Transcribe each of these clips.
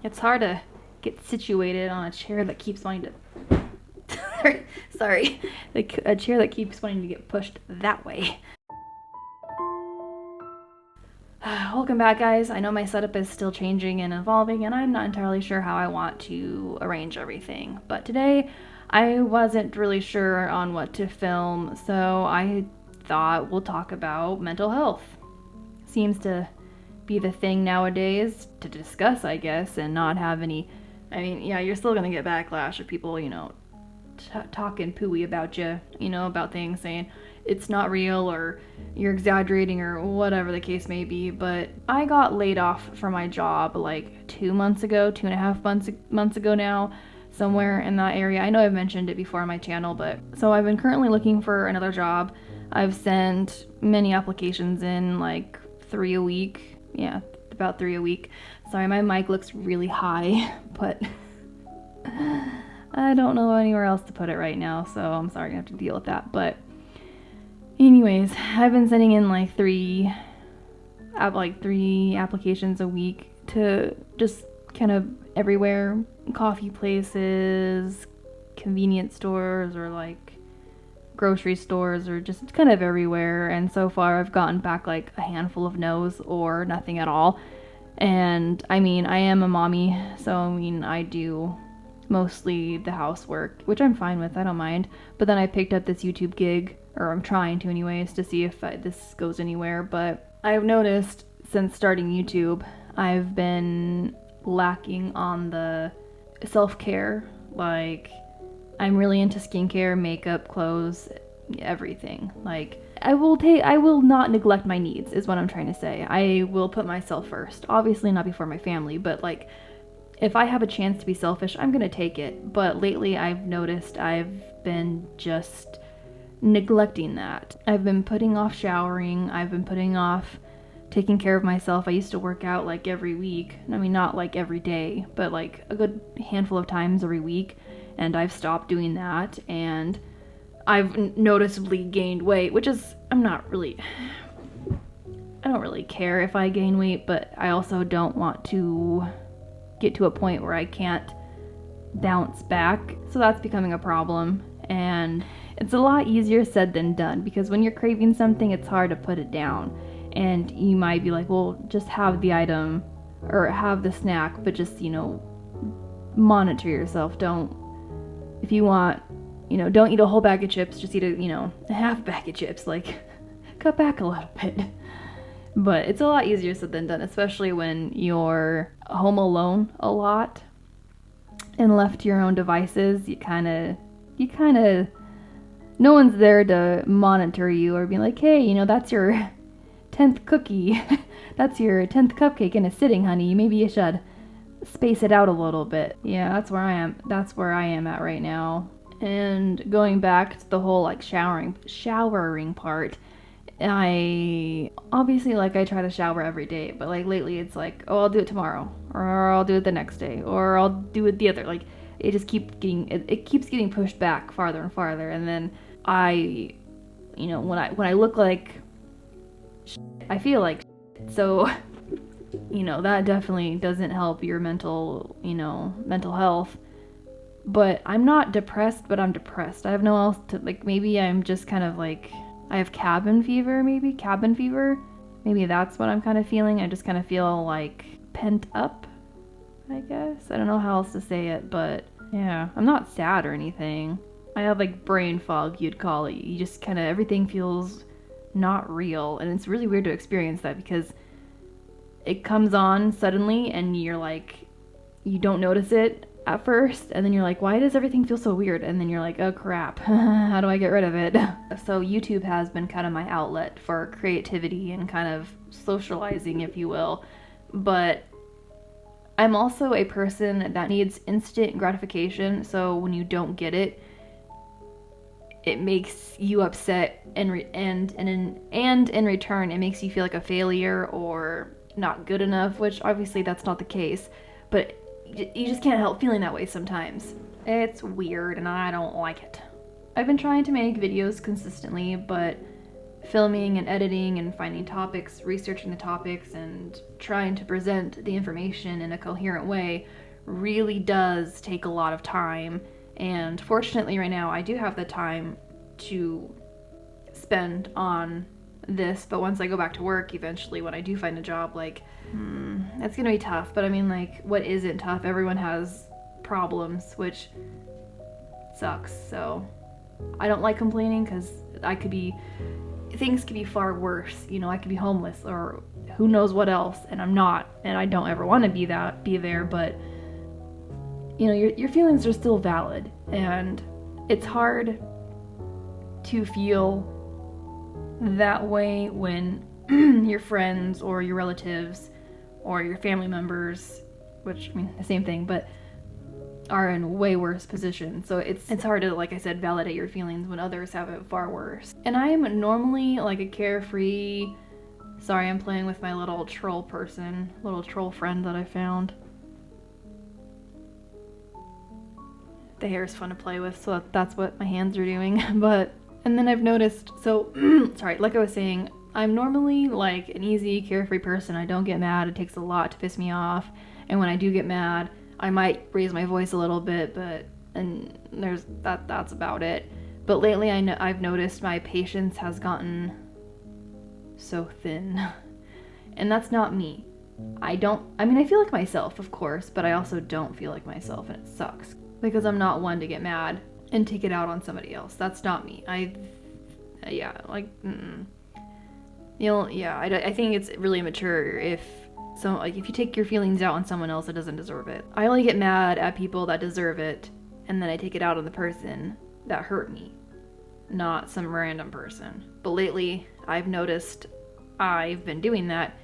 It's hard to get situated on a chair that keeps wanting to. Sorry, a chair that keeps wanting to get pushed that way. Welcome back, guys. I know my setup is still changing and evolving, and I'm not entirely sure how I want to arrange everything. But today, I wasn't really sure on what to film, so I thought we'll talk about mental health. Seems to be the thing nowadays to discuss, I guess, and not have any. I mean, yeah, you're still gonna get backlash of people, talking pooey about you, about things, saying it's not real or you're exaggerating or whatever the case may be. But I got laid off from my job like 2 months ago, 2.5 months ago now, somewhere in that area. I know I've mentioned it before on my channel, but so I've been currently looking for another job. I've sent many applications in, like 3 a week. Yeah, about 3 a week. Sorry, my mic looks really high, but I don't know anywhere else to put it right now, so I'm sorry I have to deal with that. But anyways, I've been sending in like three applications a week to just kind of everywhere, coffee places, convenience stores, or like grocery stores, or just kind of everywhere. And so far I've gotten back like a handful of no's or nothing at all. And I mean, I am a mommy, so I mean, I do mostly the housework, which I'm fine with, I don't mind. But then I picked up this YouTube gig, or I'm trying to anyways, to see if this goes anywhere. But I've noticed since starting YouTube, I've been lacking on the self-care. Like, I'm really into skincare, makeup, clothes, everything. Like, I will not neglect my needs, is what I'm trying to say. I will put myself first. Obviously not before my family, but like, if I have a chance to be selfish, I'm gonna take it. But lately I've noticed I've been just neglecting that. I've been putting off showering, I've been putting off taking care of myself. I used to work out like every week. I mean, not like every day, but like a good handful of times every week. And I've stopped doing that, and I've noticeably gained weight, which is, I don't really care if I gain weight, but I also don't want to get to a point where I can't bounce back. So that's becoming a problem, and it's a lot easier said than done, because when you're craving something, it's hard to put it down. And you might be like, well, just have the item or have the snack, but just, monitor yourself. If you want, don't eat a whole bag of chips, just eat a half bag of chips. Like, cut back a little bit. But it's a lot easier said than done, especially when you're home alone a lot and left to your own devices. You kind of, no one's there to monitor you or be like, hey, that's your 10th cookie. That's your 10th cupcake in a sitting, honey. Maybe you should space it out a little bit. Yeah, that's where I am at right now. And going back to the whole like showering part, I obviously, like, I try to shower every day, but like lately it's like, oh, I'll do it tomorrow, or I'll do it the next day, or I'll do it the other. Like, it just keeps getting pushed back farther and farther. And then when I look like I feel like so that definitely doesn't help your mental health. But I'm not depressed, but I'm depressed. I have no else to, like, maybe I'm just kind of like, I have cabin fever. Maybe that's what I'm kind of feeling. I just kind of feel like pent up, I guess. I don't know how else to say it, but yeah, I'm not sad or anything. I have like brain fog, you'd call it. You just kind of, everything feels not real, and it's really weird to experience that, because it comes on suddenly and you're like, you don't notice it at first, and then you're like, why does everything feel so weird? And then you're like, oh crap, how do I get rid of it? So YouTube has been kind of my outlet for creativity and kind of socializing, if you will. But I'm also a person that needs instant gratification, so when you don't get it, it makes you upset, and in return it makes you feel like a failure or not good enough, which obviously that's not the case, but you just can't help feeling that way sometimes. It's weird and I don't like it. I've been trying to make videos consistently, but filming and editing and finding topics, researching the topics, and trying to present the information in a coherent way really does take a lot of time. And fortunately right now I do have the time to spend on this, but once I go back to work eventually, when I do find a job, like, it's gonna be tough. But I mean, like, what isn't tough? Everyone has problems, which sucks. So I don't like complaining, because things could be far worse. You know, I could be homeless or who knows what else, and I'm not, and I don't ever want to be there, but you know, your feelings are still valid, and it's hard to feel that way when your friends or your relatives or your family members, which, I mean, the same thing, but are in way worse positions. So it's hard to, like I said, validate your feelings when others have it far worse. And I'm normally like a carefree, sorry, I'm playing with my little troll friend that I found. The hair is fun to play with, so that's what my hands are doing. And then I've noticed, so, sorry, like I was saying, I'm normally like an easy, carefree person. I don't get mad. It takes a lot to piss me off. And when I do get mad, I might raise my voice a little bit, and that's about it. But lately I've noticed my patience has gotten so thin. And that's not me. I feel like myself, of course, but I also don't feel like myself, and it sucks. Because I'm not one to get mad and take it out on somebody else. That's not me. I think it's really immature if you take your feelings out on someone else that doesn't deserve it. I only get mad at people that deserve it, and then I take it out on the person that hurt me, not some random person. But lately, I've noticed I've been doing that,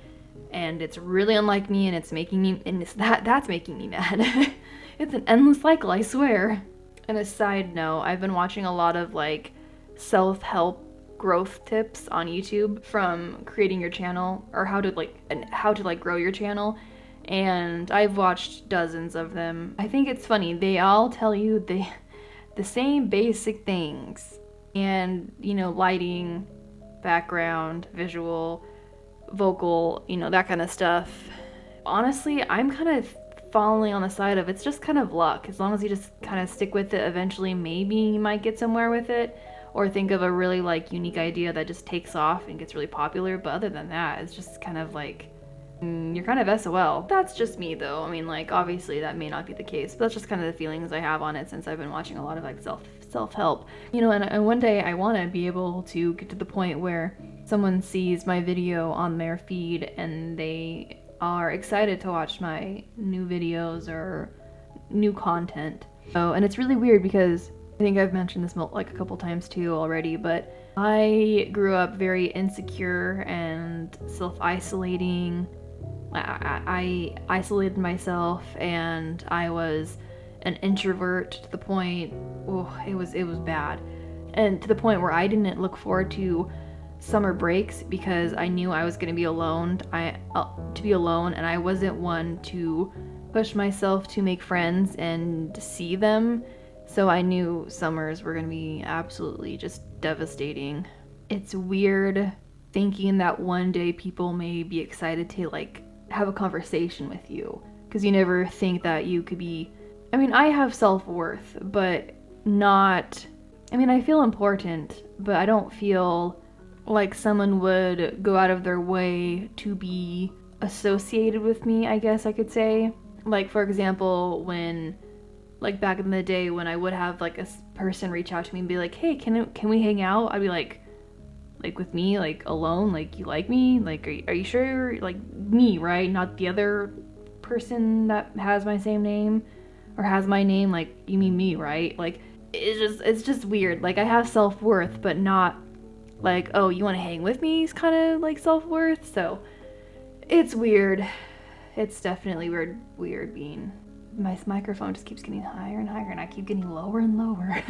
and it's really unlike me, and that's making me mad. It's an endless cycle, I swear. And a side note, I've been watching a lot of like self-help growth tips on YouTube from creating your channel, or how to grow your channel, and I've watched dozens of them. I think it's funny, they all tell you the same basic things, and you know, lighting, background, visual, vocal, you know, that kind of stuff. Honestly, I'm kind of falling on the side of it's just kind of luck. As long as you just kind of stick with it, eventually maybe you might get somewhere with it, or think of a really like unique idea that just takes off and gets really popular. But other than that, it's just kind of like you're kind of SOL. That's just me though. I mean, like, obviously that may not be the case, but that's just kind of the feelings I have on it since I've been watching a lot of like self-help, you know. And one day I want to be able to get to the point where someone sees my video on their feed and they are excited to watch my new videos or new content. So, and it's really weird because I think I've mentioned this like a couple times too already, but I grew up very insecure and self-isolating. I isolated myself, and I was an introvert to the point, it was bad. And to the point where I didn't look forward to summer breaks because I knew I was going to be alone. And I wasn't one to push myself to make friends and see them. So I knew summers were going to be absolutely just devastating. It's weird thinking that one day people may be excited to like have a conversation with you, because you never think that you could be. I mean, I have self-worth, but not. I mean, I feel important, but I don't feel like someone would go out of their way to be associated with me, I guess I could say. Like, for example, when, like, back in the day when I would have, like, a person reach out to me and be like, hey, can we hang out? I'd be like, with me, like, alone? Like, you like me? Like, are you sure? Like, me, right? Not the other person that has my same name or has my name. Like, you mean me, right? Like, it's just weird. Like, I have self-worth, but not like, oh, you want to hang with me is kind of like self-worth. So it's weird. It's definitely weird being. My microphone just keeps getting higher and higher, and I keep getting lower and lower.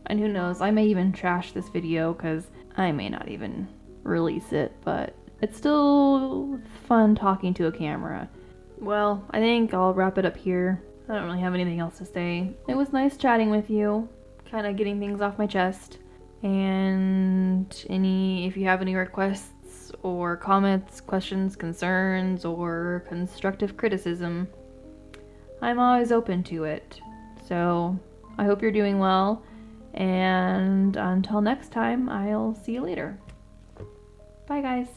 And who knows, I may even trash this video because I may not even release it, but it's still fun talking to a camera. Well, I think I'll wrap it up here. I don't really have anything else to say. It was nice chatting with you, kind of getting things off my chest. And if you have any requests or comments, questions, concerns, or constructive criticism, I'm always open to it. So I hope you're doing well, and until next time, I'll see you later. Bye, guys.